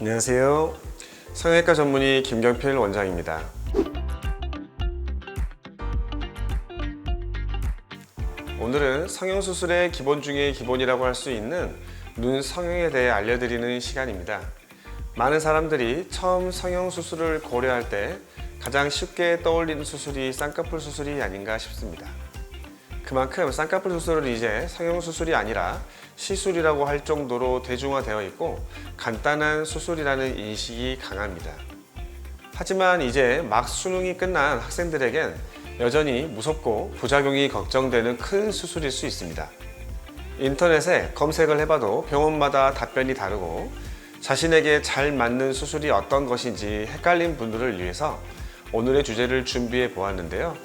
안녕하세요. 성형외과 전문의 김경필 원장입니다. 오늘은 성형수술의 기본 중의 기본이라고 할 수 있는 눈 성형에 대해 알려드리는 시간입니다. 많은 사람들이 처음 성형수술을 고려할 때 가장 쉽게 떠올리는 수술이 쌍꺼풀 수술이 아닌가 싶습니다. 그만큼 쌍꺼풀 수술은 이제 성형수술이 아니라 시술이라고 할 정도로 대중화되어 있고 간단한 수술이라는 인식이 강합니다. 하지만 이제 막 수능이 끝난 학생들에겐 여전히 무섭고 부작용이 걱정되는 큰 수술일 수 있습니다. 인터넷에 검색을 해봐도 병원마다 답변이 다르고 자신에게 잘 맞는 수술이 어떤 것인지 헷갈린 분들을 위해서 오늘의 주제를 준비해 보았는데요.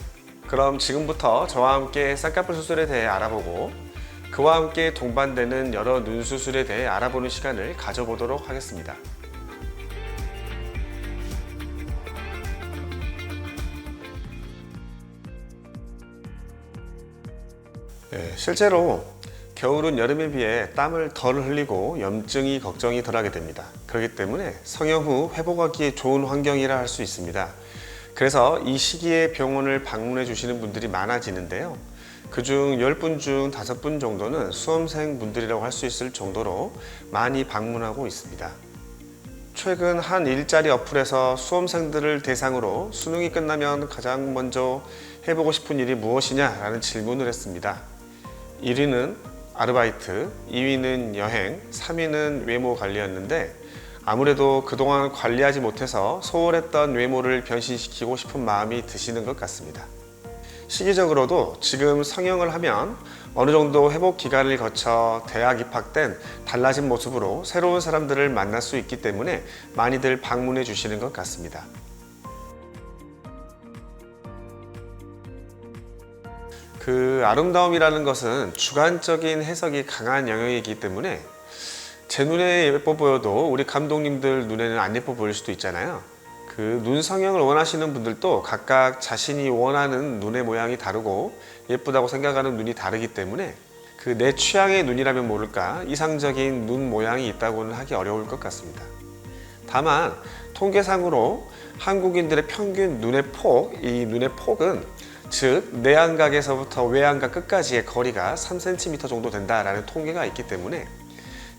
그럼 지금부터 저와 함께 쌍꺼풀 수술에 대해 알아보고 그와 함께 동반되는 여러 눈 수술에 대해 알아보는 시간을 가져보도록 하겠습니다. 실제로 겨울은 여름에 비해 땀을 덜 흘리고 염증이 걱정이 덜하게 됩니다. 그렇기 때문에 성형 후 회복하기에 좋은 환경이라 할 수 있습니다. 그래서 이 시기에 병원을 방문해 주시는 분들이 많아지는데요. 그중 10분 중 5분 정도는 수험생 분들이라고 할 수 있을 정도로 많이 방문하고 있습니다. 최근 한 일자리 어플에서 수험생들을 대상으로 수능이 끝나면 가장 먼저 해보고 싶은 일이 무엇이냐 라는 질문을 했습니다. 1위는 아르바이트, 2위는 여행, 3위는 외모 관리였는데 아무래도 그동안 관리하지 못해서 소홀했던 외모를 변신시키고 싶은 마음이 드시는 것 같습니다. 시기적으로도 지금 성형을 하면 어느 정도 회복 기간을 거쳐 대학 입학 땐 달라진 모습으로 새로운 사람들을 만날 수 있기 때문에 많이들 방문해 주시는 것 같습니다. 그 아름다움이라는 것은 주관적인 해석이 강한 영역이기 때문에 제 눈에 예뻐 보여도 우리 감독님들 눈에는 안 예뻐 보일 수도 있잖아요. 그 눈 성형을 원하시는 분들도 각각 자신이 원하는 눈의 모양이 다르고 예쁘다고 생각하는 눈이 다르기 때문에 그 내 취향의 눈이라면 모를까 이상적인 눈 모양이 있다고는 하기 어려울 것 같습니다. 다만 통계상으로 한국인들의 평균 눈의 폭, 이 눈의 폭은 즉 내안각에서부터 외안각 끝까지의 거리가 3cm 정도 된다라는 통계가 있기 때문에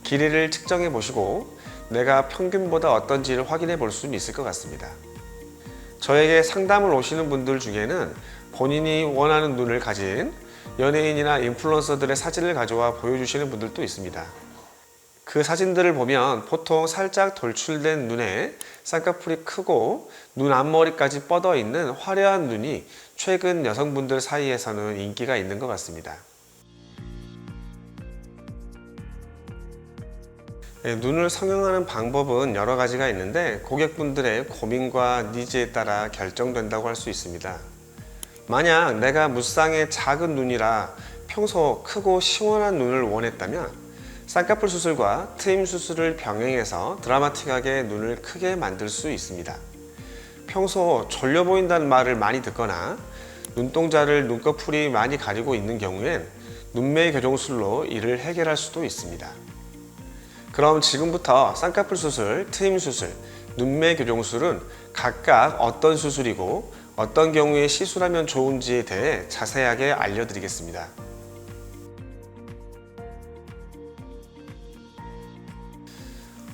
길이를 측정해 보시고 내가 평균보다 어떤지를 확인해 볼 수는 있을 것 같습니다. 저에게 상담을 오시는 분들 중에는 본인이 원하는 눈을 가진 연예인이나 인플루언서들의 사진을 가져와 보여주시는 분들도 있습니다. 그 사진들을 보면 보통 살짝 돌출된 눈에 쌍꺼풀이 크고 눈 앞머리까지 뻗어 있는 화려한 눈이 최근 여성분들 사이에서는 인기가 있는 것 같습니다. 눈을 성형하는 방법은 여러 가지가 있는데 고객분들의 고민과 니즈에 따라 결정된다고 할 수 있습니다. 만약 내가 무쌍의 작은 눈이라 평소 크고 시원한 눈을 원했다면 쌍꺼풀 수술과 트임 수술을 병행해서 드라마틱하게 눈을 크게 만들 수 있습니다. 평소 졸려 보인다는 말을 많이 듣거나 눈동자를 눈꺼풀이 많이 가리고 있는 경우엔 눈매 교정술로 이를 해결할 수도 있습니다. 그럼 지금부터 쌍꺼풀 수술, 트임 수술, 눈매 교정술은 각각 어떤 수술이고 어떤 경우에 시술하면 좋은지에 대해 자세하게 알려드리겠습니다.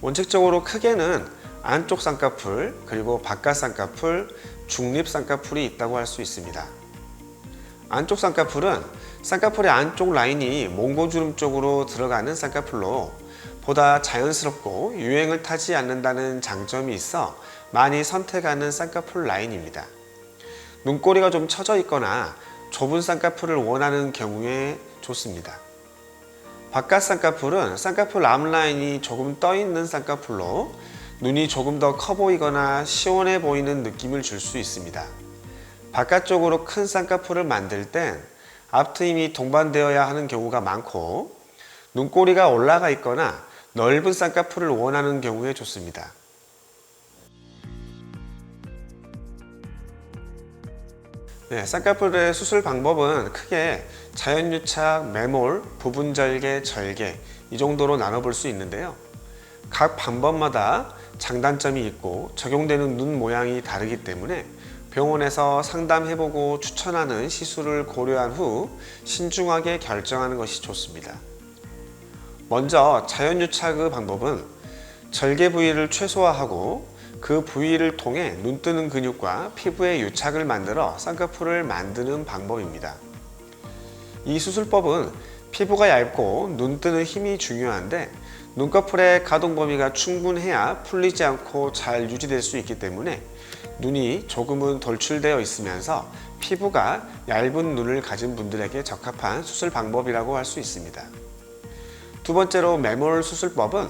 원칙적으로 크게는 안쪽 쌍꺼풀, 그리고 바깥 쌍꺼풀, 중립 쌍꺼풀이 있다고 할 수 있습니다. 안쪽 쌍꺼풀은 쌍꺼풀의 안쪽 라인이 몽고주름 쪽으로 들어가는 쌍꺼풀로 보다 자연스럽고 유행을 타지 않는다는 장점이 있어 많이 선택하는 쌍꺼풀 라인입니다. 눈꼬리가 좀 처져 있거나 좁은 쌍꺼풀을 원하는 경우에 좋습니다. 바깥 쌍꺼풀은 쌍꺼풀 앞라인이 조금 떠 있는 쌍꺼풀로 눈이 조금 더 커 보이거나 시원해 보이는 느낌을 줄 수 있습니다. 바깥쪽으로 큰 쌍꺼풀을 만들 땐 앞트임이 동반되어야 하는 경우가 많고 눈꼬리가 올라가 있거나 넓은 쌍꺼풀을 원하는 경우에 좋습니다. 쌍꺼풀의 수술 방법은 크게 자연유착, 매몰, 부분절개, 절개 이 정도로 나눠볼 수 있는데요. 각 방법마다 장단점이 있고 적용되는 눈 모양이 다르기 때문에 병원에서 상담해보고 추천하는 시술을 고려한 후 신중하게 결정하는 것이 좋습니다. 먼저 자연유착의 방법은 절개 부위를 최소화하고 그 부위를 통해 눈 뜨는 근육과 피부의 유착을 만들어 쌍꺼풀을 만드는 방법입니다. 이 수술법은 피부가 얇고 눈 뜨는 힘이 중요한데 눈꺼풀의 가동 범위가 충분해야 풀리지 않고 잘 유지될 수 있기 때문에 눈이 조금은 돌출되어 있으면서 피부가 얇은 눈을 가진 분들에게 적합한 수술 방법이라고 할 수 있습니다. 두 번째로 매몰 수술법은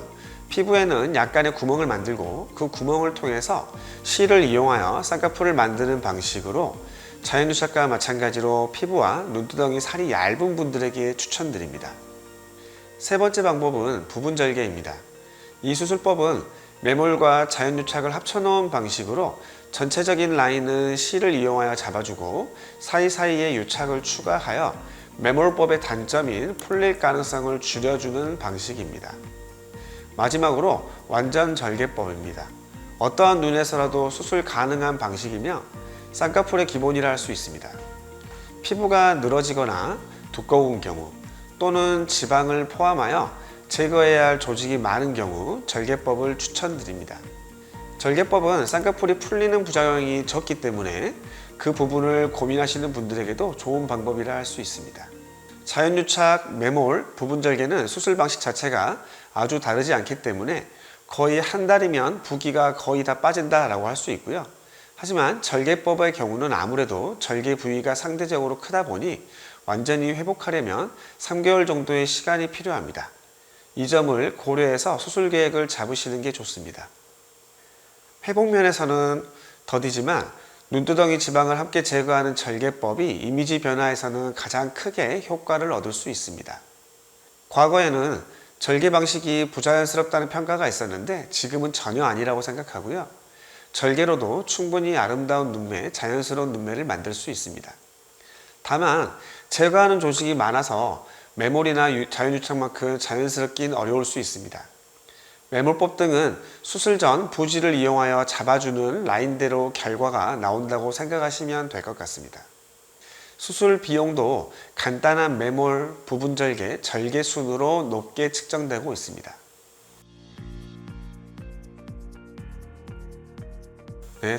피부에는 약간의 구멍을 만들고 그 구멍을 통해서 실을 이용하여 쌍꺼풀을 만드는 방식으로 자연유착과 마찬가지로 피부와 눈두덩이 살이 얇은 분들에게 추천드립니다. 세 번째 방법은 부분절개입니다. 이 수술법은 매몰과 자연유착을 합쳐놓은 방식으로 전체적인 라인은 실을 이용하여 잡아주고 사이사이에 유착을 추가하여 매몰법의 단점인 풀릴 가능성을 줄여주는 방식입니다. 마지막으로 완전 절개법입니다. 어떠한 눈에서라도 수술 가능한 방식이며 쌍꺼풀의 기본이라 할 수 있습니다. 피부가 늘어지거나 두꺼운 경우 또는 지방을 포함하여 제거해야 할 조직이 많은 경우 절개법을 추천드립니다. 절개법은 쌍꺼풀이 풀리는 부작용이 적기 때문에 그 부분을 고민하시는 분들에게도 좋은 방법이라 할 수 있습니다. 자연유착, 매몰, 부분절개는 수술 방식 자체가 아주 다르지 않기 때문에 거의 한 달이면 부기가 거의 다 빠진다라고 할 수 있고요. 하지만 절개법의 경우는 아무래도 절개 부위가 상대적으로 크다 보니 완전히 회복하려면 3개월 정도의 시간이 필요합니다. 이 점을 고려해서 수술 계획을 잡으시는 게 좋습니다. 회복면에서는 더디지만 눈두덩이 지방을 함께 제거하는 절개법이 이미지 변화에서는 가장 크게 효과를 얻을 수 있습니다. 과거에는 절개 방식이 부자연스럽다는 평가가 있었는데 지금은 전혀 아니라고 생각하고요. 절개로도 충분히 아름다운 눈매, 자연스러운 눈매를 만들 수 있습니다. 다만 제거하는 조직이 많아서 매몰이나 자연유착만큼 자연스럽긴 어려울 수 있습니다. 매몰법 등은 수술 전 부지를 이용하여 잡아주는 라인대로 결과가 나온다고 생각하시면 될 것 같습니다. 수술 비용도 간단한 매몰, 부분절개, 절개 순으로 높게 측정되고 있습니다.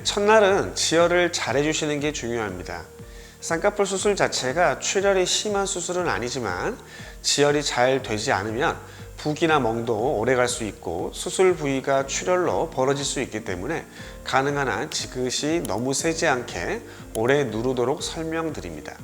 첫날은 지혈을 잘 해주시는 게 중요합니다. 쌍꺼풀 수술 자체가 출혈이 심한 수술은 아니지만 지혈이 잘 되지 않으면 부기나 멍도 오래 갈 수 있고 수술 부위가 출혈로 벌어질 수 있기 때문에 가능한 한 지그시 너무 세지 않게 오래 누르도록 설명드립니다.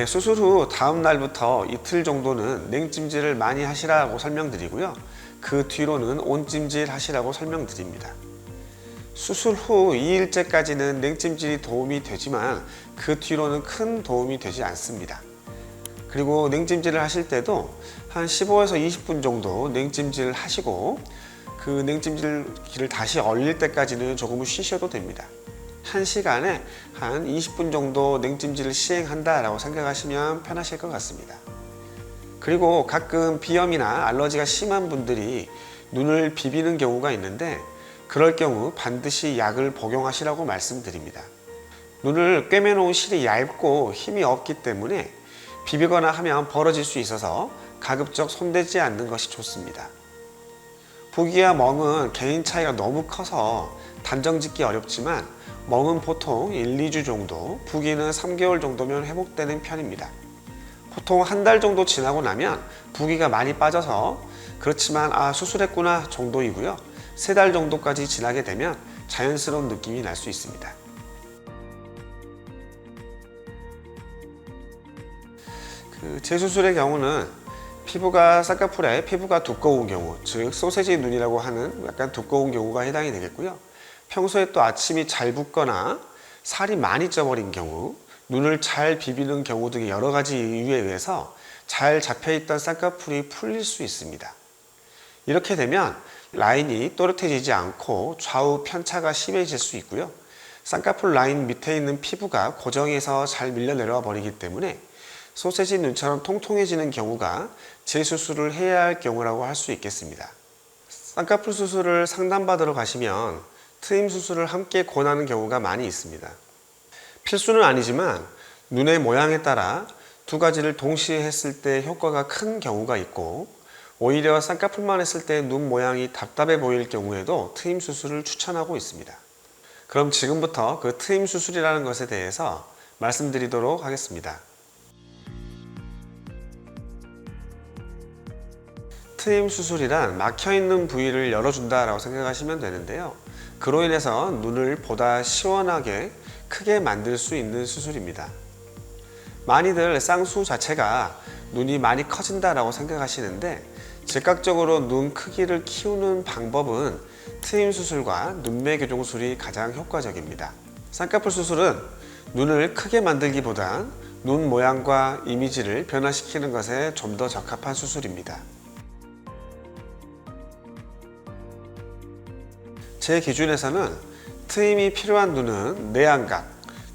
수술 후 다음 날부터 이틀 정도는 냉찜질을 많이 하시라고 설명드리고요. 그 뒤로는 온찜질 하시라고 설명드립니다. 수술 후 2일째까지는 냉찜질이 도움이 되지만 그 뒤로는 큰 도움이 되지 않습니다. 그리고 냉찜질을 하실 때도 한 15에서 20분 정도 냉찜질을 하시고 그 냉찜질기를 다시 얼릴 때까지는 조금 쉬셔도 됩니다. 1시간에 한 20분 정도 냉찜질을 시행한다라고 생각하시면 편하실 것 같습니다. 그리고 가끔 비염이나 알러지가 심한 분들이 눈을 비비는 경우가 있는데 그럴 경우 반드시 약을 복용하시라고 말씀드립니다. 눈을 꿰매놓은 실이 얇고 힘이 없기 때문에 비비거나 하면 벌어질 수 있어서 가급적 손대지 않는 것이 좋습니다. 부기와 멍은 개인 차이가 너무 커서 단정 짓기 어렵지만 멍은 보통 1, 2주 정도, 부기는 3개월 정도면 회복되는 편입니다. 보통 한 달 정도 지나고 나면 부기가 많이 빠져서 그렇지만 수술했구나 정도이고요. 3달 정도까지 지나게 되면 자연스러운 느낌이 날 수 있습니다. 재수술의 경우는 쌍꺼풀에 피부가 두꺼운 경우, 즉 소세지 눈이라고 하는 약간 두꺼운 경우가 해당이 되겠고요. 평소에 또 아침이 잘 붓거나 살이 많이 쪄버린 경우, 눈을 잘 비비는 경우 등의 여러 가지 이유에 의해서 잘 잡혀있던 쌍꺼풀이 풀릴 수 있습니다. 이렇게 되면 라인이 또렷해지지 않고 좌우 편차가 심해질 수 있고요. 쌍꺼풀 라인 밑에 있는 피부가 고정해서 잘 밀려 내려와 버리기 때문에 소세지 눈처럼 통통해지는 경우가 재수술을 해야 할 경우라고 할 수 있겠습니다. 쌍꺼풀 수술을 상담받으러 가시면 트임 수술을 함께 권하는 경우가 많이 있습니다. 필수는 아니지만 눈의 모양에 따라 두 가지를 동시에 했을 때 효과가 큰 경우가 있고, 오히려 쌍꺼풀만 했을 때 눈 모양이 답답해 보일 경우에도 트임 수술을 추천하고 있습니다. 그럼 지금부터 그 트임 수술이라는 것에 대해서 말씀드리도록 하겠습니다. 트임 수술이란 막혀있는 부위를 열어준다라고 생각하시면 되는데요. 그로 인해서 눈을 보다 시원하게 크게 만들 수 있는 수술입니다. 많이들 쌍수 자체가 눈이 많이 커진다라고 생각하시는데, 즉각적으로 눈 크기를 키우는 방법은 트임 수술과 눈매 교정술이 가장 효과적입니다. 쌍꺼풀 수술은 눈을 크게 만들기보단 눈 모양과 이미지를 변화시키는 것에 좀 더 적합한 수술입니다. 제 기준에서는 트임이 필요한 눈은 내안각,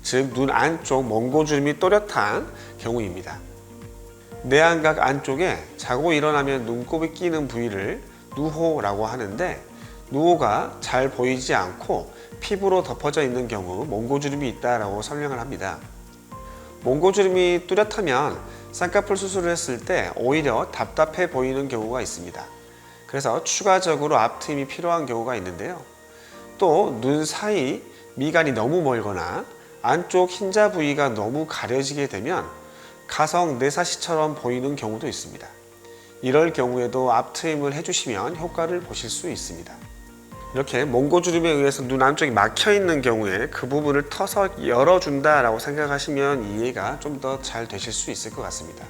즉 눈 안쪽 몽고주름이 또렷한 경우입니다. 내안각 안쪽에 자고 일어나면 눈곱이 끼는 부위를 누호라고 하는데, 누호가 잘 보이지 않고 피부로 덮어져 있는 경우 몽고주름이 있다라고 설명을 합니다. 몽고주름이 뚜렷하면 쌍꺼풀 수술을 했을 때 오히려 답답해 보이는 경우가 있습니다. 그래서 추가적으로 앞트임이 필요한 경우가 있는데요. 또 눈 사이 미간이 너무 멀거나 안쪽 흰자 부위가 너무 가려지게 되면 가성 내사시처럼 보이는 경우도 있습니다. 이럴 경우에도 앞트임을 해주시면 효과를 보실 수 있습니다. 이렇게 몽고주름에 의해서 눈 안쪽이 막혀 있는 경우에 그 부분을 터서 열어준다 라고 생각하시면 이해가 좀 더 잘 되실 수 있을 것 같습니다.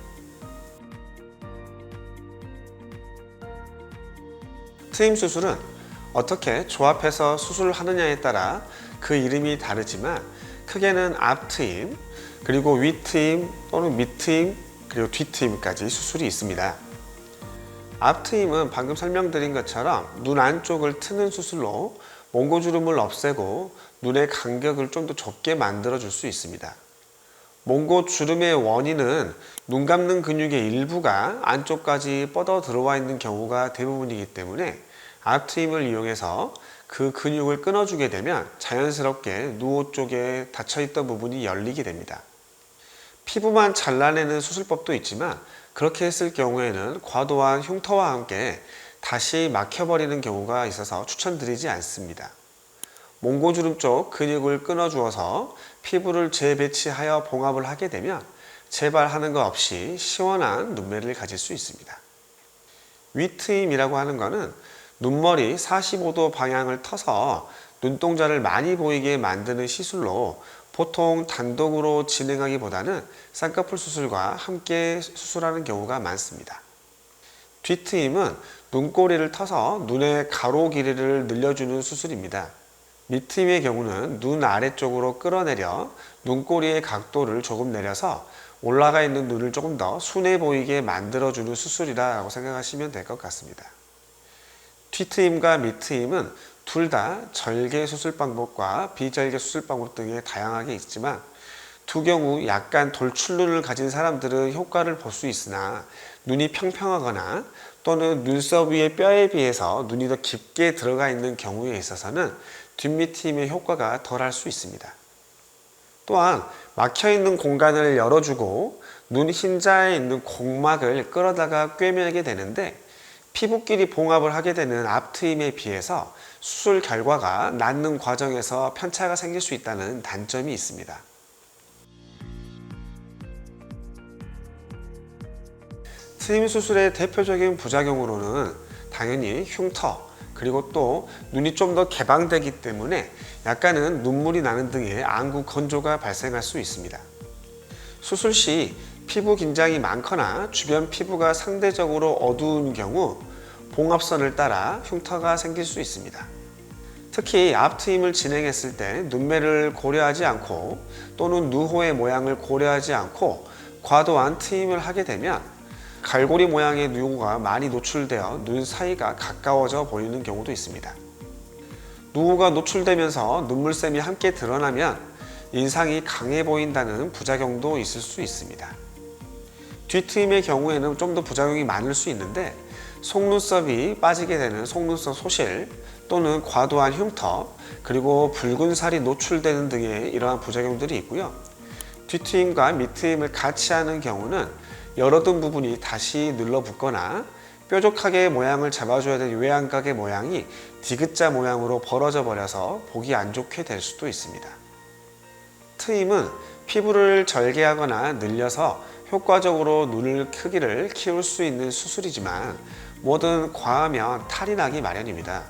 트임 수술은 어떻게 조합해서 수술을 하느냐에 따라 그 이름이 다르지만, 크게는 앞트임, 그리고 윗트임 또는 밑트임, 그리고 뒷트임까지 수술이 있습니다. 앞트임은 방금 설명드린 것처럼 눈 안쪽을 트는 수술로 몽고주름을 없애고 눈의 간격을 좀 더 좁게 만들어 줄 수 있습니다. 몽고주름의 원인은 눈 감는 근육의 일부가 안쪽까지 뻗어 들어와 있는 경우가 대부분이기 때문에 앞트임을 이용해서 그 근육을 끊어주게 되면 자연스럽게 누호 쪽에 닫혀있던 부분이 열리게 됩니다. 피부만 잘라내는 수술법도 있지만, 그렇게 했을 경우에는 과도한 흉터와 함께 다시 막혀버리는 경우가 있어서 추천드리지 않습니다. 몽고주름 쪽 근육을 끊어주어서 피부를 재배치하여 봉합을 하게 되면 재발하는 것 없이 시원한 눈매를 가질 수 있습니다. 윗트임이라고 하는 것은 눈머리 45도 방향을 터서 눈동자를 많이 보이게 만드는 시술로 보통 단독으로 진행하기보다는 쌍꺼풀 수술과 함께 수술하는 경우가 많습니다. 뒷트임은 눈꼬리를 터서 눈의 가로 길이를 늘려주는 수술입니다. 밑트임의 경우는 눈 아래쪽으로 끌어내려 눈꼬리의 각도를 조금 내려서 올라가 있는 눈을 조금 더 순해 보이게 만들어주는 수술이라고 생각하시면 될 것 같습니다. 뒷트임과 밑트임은 둘 다 절개 수술 방법과 비절개 수술 방법 등에 다양하게 있지만, 두 경우 약간 돌출눈을 가진 사람들은 효과를 볼 수 있으나, 눈이 평평하거나 또는 눈썹 위의 뼈에 비해서 눈이 더 깊게 들어가 있는 경우에 있어서는 뒷밑트임의 효과가 덜할 수 있습니다. 또한 막혀있는 공간을 열어주고 눈 흰자에 있는 공막을 끌어다가 꿰매게 되는데, 피부끼리 봉합을 하게 되는 앞트임에 비해서 수술 결과가 낫는 과정에서 편차가 생길 수 있다는 단점이 있습니다. 트임 수술의 대표적인 부작용으로는 당연히 흉터, 그리고 또 눈이 좀 더 개방되기 때문에 약간은 눈물이 나는 등의 안구 건조가 발생할 수 있습니다. 수술 시 피부 긴장이 많거나 주변 피부가 상대적으로 어두운 경우 봉합선을 따라 흉터가 생길 수 있습니다. 특히 앞트임을 진행했을 때 눈매를 고려하지 않고 또는 누호의 모양을 고려하지 않고 과도한 트임을 하게 되면 갈고리 모양의 누호가 많이 노출되어 눈 사이가 가까워져 보이는 경우도 있습니다. 누호가 노출되면서 눈물샘이 함께 드러나면 인상이 강해 보인다는 부작용도 있을 수 있습니다. 뒤트임의 경우에는 좀 더 부작용이 많을 수 있는데 속눈썹이 빠지게 되는 속눈썹 소실 또는 과도한 흉터 그리고 붉은 살이 노출되는 등의 이러한 부작용들이 있고요. 뒤트임과 밑트임을 같이 하는 경우는 열어둔 부분이 다시 눌러붙거나 뾰족하게 모양을 잡아줘야 될 외양각의 모양이 디귿자 모양으로 벌어져 버려서 보기 안 좋게 될 수도 있습니다. 트임은 피부를 절개하거나 늘려서 효과적으로 눈을 크기를 키울 수 있는 수술이지만 뭐든 과하면 탈이 나기 마련입니다.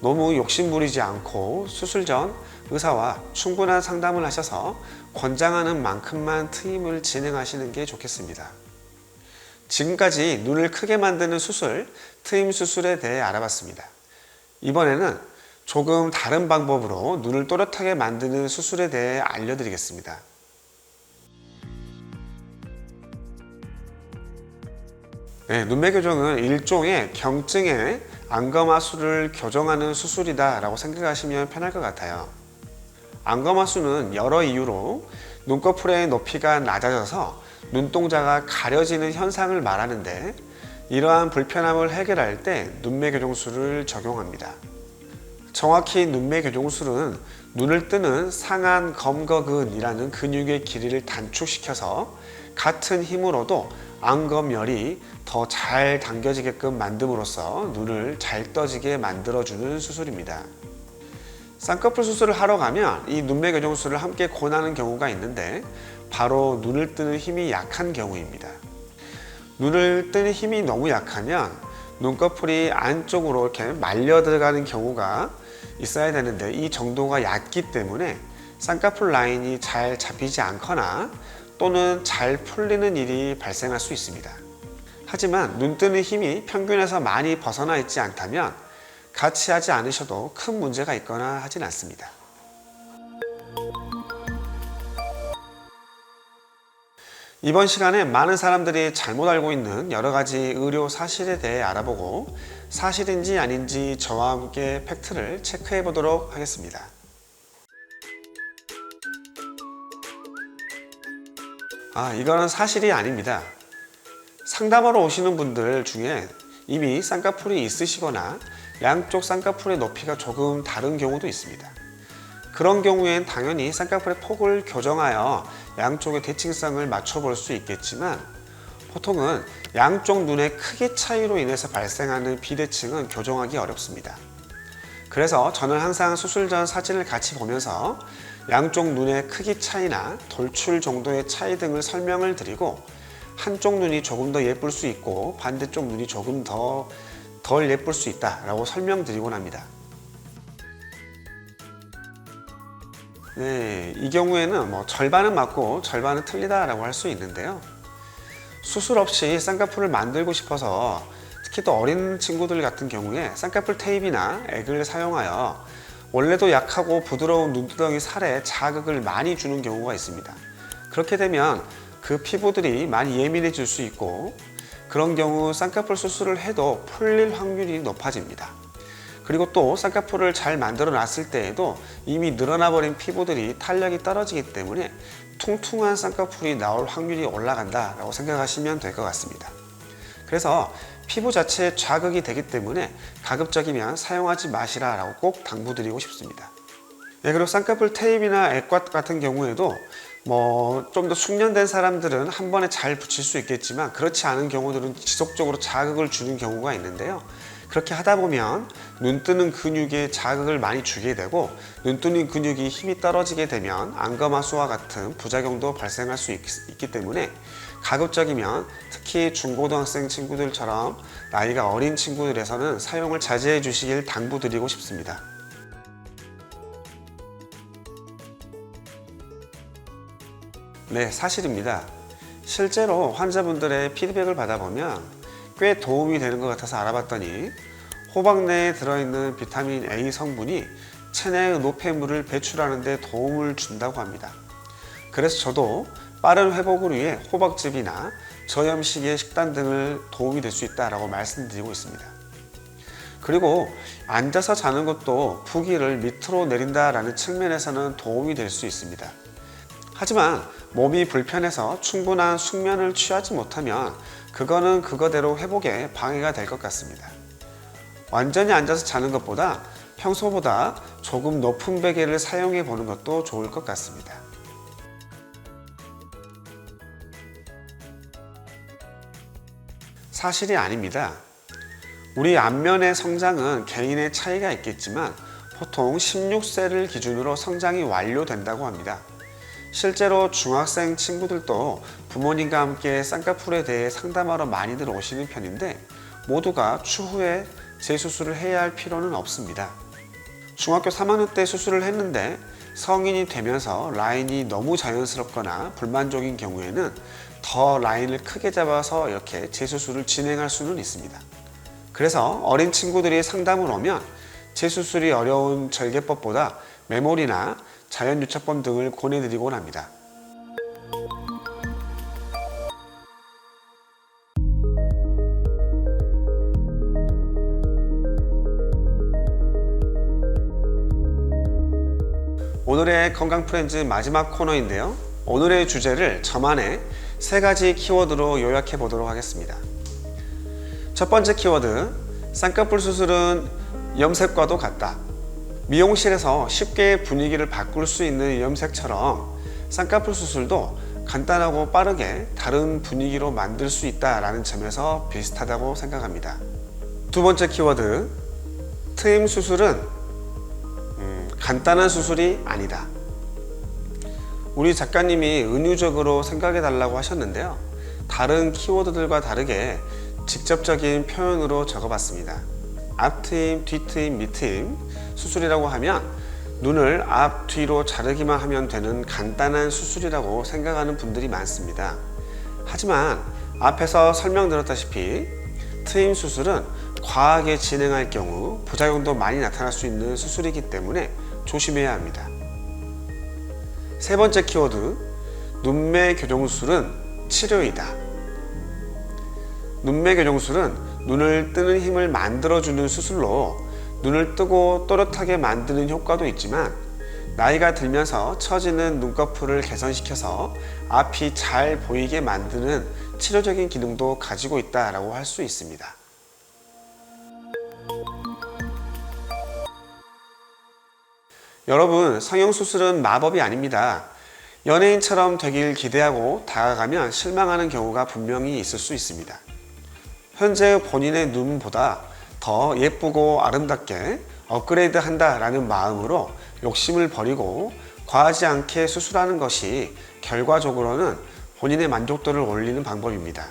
너무 욕심부리지 않고 수술 전 의사와 충분한 상담을 하셔서 권장하는 만큼만 트임을 진행하시는 게 좋겠습니다. 지금까지 눈을 크게 만드는 수술, 트임 수술에 대해 알아봤습니다. 이번에는 조금 다른 방법으로 눈을 또렷하게 만드는 수술에 대해 알려드리겠습니다. 네, 눈매 교정은 일종의 경증의 안검하수를 교정하는 수술이다 라고 생각하시면 편할 것 같아요. 안검하수는 여러 이유로 눈꺼풀의 높이가 낮아져서 눈동자가 가려지는 현상을 말하는데 이러한 불편함을 해결할 때 눈매 교정술을 적용합니다. 정확히 눈매 교정술은 눈을 뜨는 상안 검거근이라는 근육의 길이를 단축시켜서 같은 힘으로도 안검열이 더 잘 당겨지게끔 만듦으로써 눈을 잘 떠지게 만들어주는 수술입니다. 쌍꺼풀 수술을 하러 가면 이 눈매 교정술을 함께 권하는 경우가 있는데 바로 눈을 뜨는 힘이 약한 경우입니다. 눈을 뜨는 힘이 너무 약하면 눈꺼풀이 안쪽으로 이렇게 말려 들어가는 경우가 있어야 되는데 이 정도가 얕기 때문에 쌍꺼풀 라인이 잘 잡히지 않거나 또는 잘 풀리는 일이 발생할 수 있습니다. 하지만 눈 뜨는 힘이 평균에서 많이 벗어나 있지 않다면 같이 하지 않으셔도 큰 문제가 있거나 하진 않습니다. 이번 시간에 많은 사람들이 잘못 알고 있는 여러 가지 의료 사실에 대해 알아보고 사실인지 아닌지 저와 함께 팩트를 체크해 보도록 하겠습니다. 이거는 사실이 아닙니다. 상담하러 오시는 분들 중에 이미 쌍꺼풀이 있으시거나 양쪽 쌍꺼풀의 높이가 조금 다른 경우도 있습니다. 그런 경우엔 당연히 쌍꺼풀의 폭을 교정하여 양쪽의 대칭성을 맞춰볼 수 있겠지만 보통은 양쪽 눈의 크기 차이로 인해서 발생하는 비대칭은 교정하기 어렵습니다. 그래서 저는 항상 수술 전 사진을 같이 보면서 양쪽 눈의 크기 차이나 돌출 정도의 차이 등을 설명을 드리고 한쪽 눈이 조금 더 예쁠 수 있고 반대쪽 눈이 조금 덜 예쁠 수 있다라고 설명드리곤 합니다. 네, 이 경우에는 절반은 맞고 절반은 틀리다라고 할 수 있는데요. 수술 없이 쌍꺼풀을 만들고 싶어서 특히 또 어린 친구들 같은 경우에 쌍꺼풀 테이프나 액을 사용하여 원래도 약하고 부드러운 눈두덩이 살에 자극을 많이 주는 경우가 있습니다. 그렇게 되면 그 피부들이 많이 예민해질 수 있고 그런 경우 쌍꺼풀 수술을 해도 풀릴 확률이 높아집니다. 그리고 또 쌍꺼풀을 잘 만들어 놨을 때에도 이미 늘어나 버린 피부들이 탄력이 떨어지기 때문에 퉁퉁한 쌍꺼풀이 나올 확률이 올라간다 라고 생각하시면 될 것 같습니다. 그래서 피부 자체에 자극이 되기 때문에 가급적이면 사용하지 마시라 라고 꼭 당부드리고 싶습니다. 그리고 쌍꺼풀 테이프나 액과 같은 경우에도 좀 더 숙련된 사람들은 한 번에 잘 붙일 수 있겠지만 그렇지 않은 경우들은 지속적으로 자극을 주는 경우가 있는데요. 그렇게 하다 보면 눈 뜨는 근육에 자극을 많이 주게 되고 눈 뜨는 근육이 힘이 떨어지게 되면 안검하수와 같은 부작용도 발생할 수 있기 때문에 가급적이면 특히 중고등학생 친구들처럼 나이가 어린 친구들에서는 사용을 자제해 주시길 당부드리고 싶습니다. 네, 사실입니다. 실제로 환자분들의 피드백을 받아보면 꽤 도움이 되는 것 같아서 알아봤더니 호박 내에 들어있는 비타민 A 성분이 체내의 노폐물을 배출하는 데 도움을 준다고 합니다. 그래서 저도 빠른 회복을 위해 호박즙이나 저염식의 식단 등을 도움이 될 수 있다고 말씀드리고 있습니다. 그리고 앉아서 자는 것도 부기를 밑으로 내린다라는 측면에서는 도움이 될 수 있습니다. 하지만 몸이 불편해서 충분한 숙면을 취하지 못하면 그거는 그거대로 회복에 방해가 될 것 같습니다. 완전히 앉아서 자는 것보다 평소보다 조금 높은 베개를 사용해 보는 것도 좋을 것 같습니다. 사실이 아닙니다. 우리 안면의 성장은 개인의 차이가 있겠지만 보통 16세를 기준으로 성장이 완료된다고 합니다. 실제로 중학생 친구들도 부모님과 함께 쌍꺼풀에 대해 상담하러 많이들 오시는 편인데 모두가 추후에 재수술을 해야 할 필요는 없습니다. 중학교 3학년 때 수술을 했는데 성인이 되면서 라인이 너무 자연스럽거나 불만족인 경우에는 더 라인을 크게 잡아서 이렇게 재수술을 진행할 수는 있습니다. 그래서 어린 친구들이 상담을 오면 재수술이 어려운 절개법보다 메모리나 자연유착법 등을 권해드리곤 합니다. 오늘의 건강프렌즈 마지막 코너인데요. 오늘의 주제를 저만의 3가지 키워드로 요약해 보도록 하겠습니다. 첫 번째 키워드, 쌍꺼풀 수술은 염색과도 같다. 미용실에서 쉽게 분위기를 바꿀 수 있는 염색처럼 쌍꺼풀 수술도 간단하고 빠르게 다른 분위기로 만들 수 있다는 점에서 비슷하다고 생각합니다. 두 번째 키워드, 트임 수술은 간단한 수술이 아니다. 우리 작가님이 은유적으로 생각해 달라고 하셨는데요. 다른 키워드들과 다르게 직접적인 표현으로 적어봤습니다. 앞트임, 뒤트임, 밑트임 수술이라고 하면 눈을 앞, 뒤로 자르기만 하면 되는 간단한 수술이라고 생각하는 분들이 많습니다. 하지만 앞에서 설명드렸다시피 트임 수술은 과하게 진행할 경우 부작용도 많이 나타날 수 있는 수술이기 때문에 조심해야 합니다. 세 번째 키워드, 눈매 교정술은 치료이다. 눈매 교정술은 눈을 뜨는 힘을 만들어주는 수술로 눈을 뜨고 또렷하게 만드는 효과도 있지만 나이가 들면서 처지는 눈꺼풀을 개선시켜서 앞이 잘 보이게 만드는 치료적인 기능도 가지고 있다고 할 수 있습니다. 여러분, 성형수술은 마법이 아닙니다. 연예인처럼 되길 기대하고 다가가면 실망하는 경우가 분명히 있을 수 있습니다. 현재 본인의 눈보다 더 예쁘고 아름답게 업그레이드 한다라는 마음으로 욕심을 버리고 과하지 않게 수술하는 것이 결과적으로는 본인의 만족도를 올리는 방법입니다.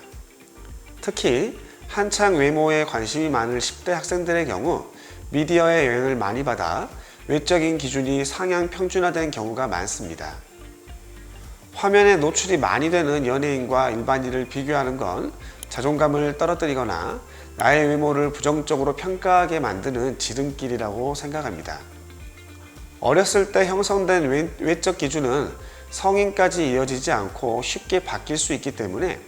특히 한창 외모에 관심이 많은 10대 학생들의 경우 미디어의 영향을 많이 받아 외적인 기준이 상향 평준화된 경우가 많습니다. 화면에 노출이 많이 되는 연예인과 일반인을 비교하는 건 자존감을 떨어뜨리거나 나의 외모를 부정적으로 평가하게 만드는 지름길이라고 생각합니다. 어렸을 때 형성된 외적 기준은 성인까지 이어지지 않고 쉽게 바뀔 수 있기 때문에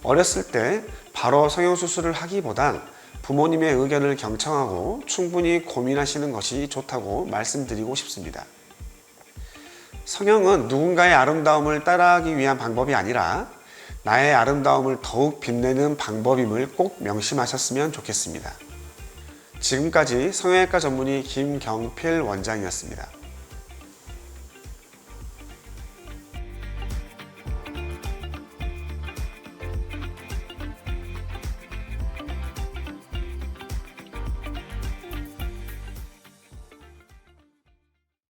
어렸을 때 바로 성형수술을 하기보단 부모님의 의견을 경청하고 충분히 고민하시는 것이 좋다고 말씀드리고 싶습니다. 성형은 누군가의 아름다움을 따라하기 위한 방법이 아니라 나의 아름다움을 더욱 빛내는 방법임을 꼭 명심하셨으면 좋겠습니다. 지금까지 성형외과 전문의 김경필 원장이었습니다.